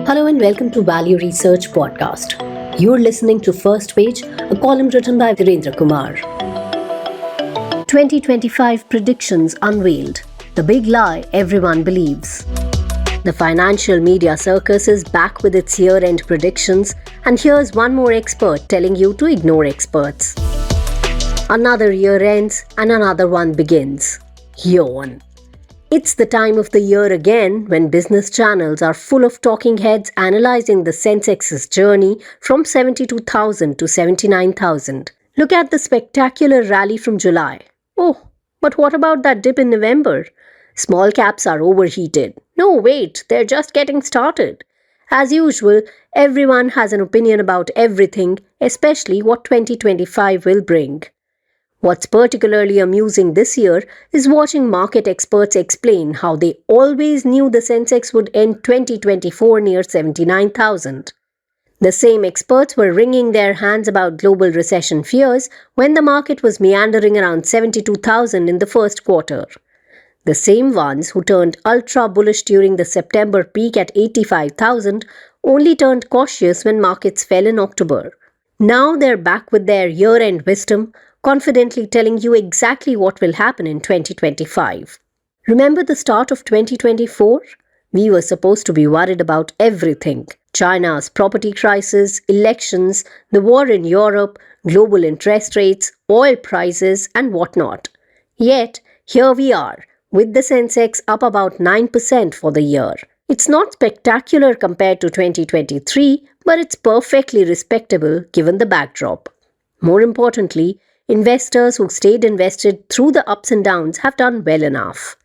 Hello and welcome to Value Research Podcast. You're listening to First Page, a column written by Dhirendra Kumar. 2025 predictions unveiled. The big lie everyone believes. The financial media circus is back with its year-end predictions, and here's one more expert telling you to ignore experts. Another year ends and another one begins. Yawn. It's the time of the year again when business channels are full of talking heads analyzing the Sensex's journey from 72,000 to 79,000. Look at the spectacular rally from July. Oh, but what about that dip in November? Small caps are overheated. No, wait, they're just getting started. As usual, everyone has an opinion about everything, especially what 2025 will bring. What's particularly amusing this year is watching market experts explain how they always knew the Sensex would end 2024 near 79,000. The same experts were wringing their hands about global recession fears when the market was meandering around 72,000 in the first quarter. The same ones who turned ultra bullish during the September peak at 85,000 only turned cautious when markets fell in October. Now they're back with their year-end wisdom, confidently telling you exactly what will happen in 2025. Remember the start of 2024? We were supposed to be worried about everything. China's property crisis, elections, the war in Europe, global interest rates, oil prices, and whatnot. Yet, here we are, with the Sensex up about 9% for the year. It's not spectacular compared to 2023, but it's perfectly respectable given the backdrop. More importantly, investors who stayed invested through the ups and downs have done well enough.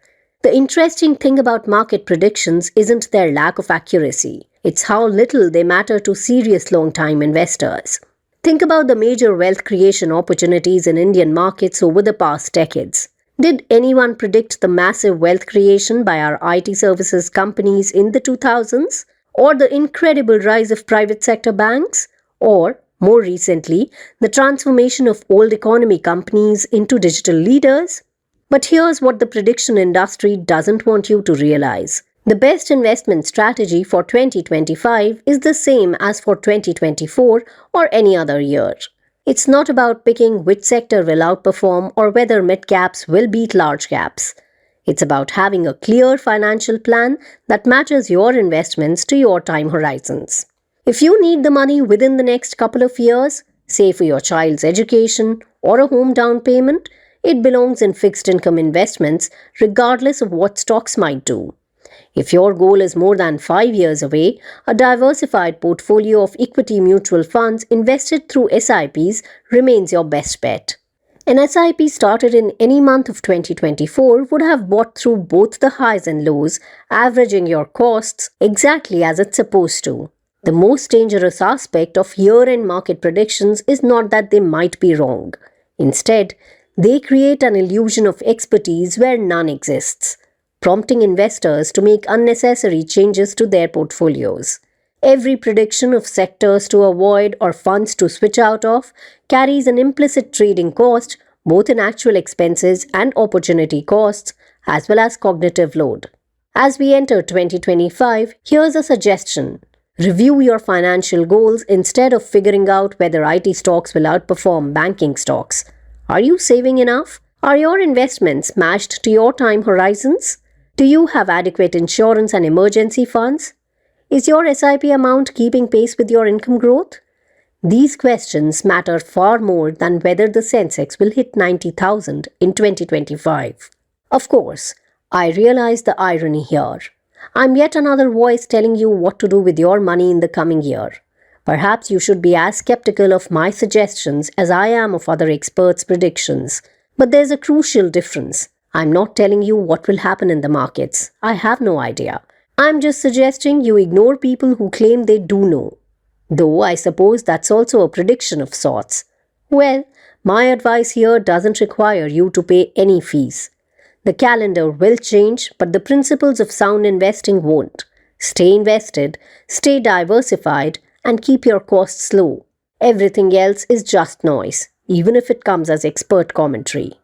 The interesting thing about market predictions isn't their lack of accuracy. It's how little they matter to serious long-time investors. Think about the major wealth creation opportunities in Indian markets over the past decades. Did anyone predict the massive wealth creation by our IT services companies in the 2000s? Or the incredible rise of private sector banks? Or, more recently, the transformation of old economy companies into digital leaders? But here's what the prediction industry doesn't want you to realize. The best investment strategy for 2025 is the same as for 2024 or any other year. It's not about picking which sector will outperform or whether mid-caps will beat large caps. It's about having a clear financial plan that matches your investments to your time horizons. If you need the money within the next couple of years, say for your child's education or a home down payment, it belongs in fixed income investments regardless of what stocks might do. If your goal is more than 5 years away, a diversified portfolio of equity mutual funds invested through SIPs remains your best bet. An SIP started in any month of 2024 would have bought through both the highs and lows, averaging your costs exactly as it's supposed to. The most dangerous aspect of year-end market predictions is not that they might be wrong. Instead, they create an illusion of expertise where none exists, prompting investors to make unnecessary changes to their portfolios. Every prediction of sectors to avoid or funds to switch out of carries an implicit trading cost, both in actual expenses and opportunity costs, as well as cognitive load. As we enter 2025, here's a suggestion. Review your financial goals instead of figuring out whether IT stocks will outperform banking stocks. Are you saving enough? Are your investments matched to your time horizons? Do you have adequate insurance and emergency funds? Is your SIP amount keeping pace with your income growth? These questions matter far more than whether the Sensex will hit 90,000 in 2025. Of course, I realize the irony here. I'm yet another voice telling you what to do with your money in the coming year. Perhaps you should be as skeptical of my suggestions as I am of other experts' predictions. But there's a crucial difference. I'm not telling you what will happen in the markets. I have no idea. I'm just suggesting you ignore people who claim they do know. Though I suppose that's also a prediction of sorts. Well, my advice here doesn't require you to pay any fees. The calendar will change, but the principles of sound investing won't. Stay invested, stay diversified, and keep your costs low. Everything else is just noise, even if it comes as expert commentary.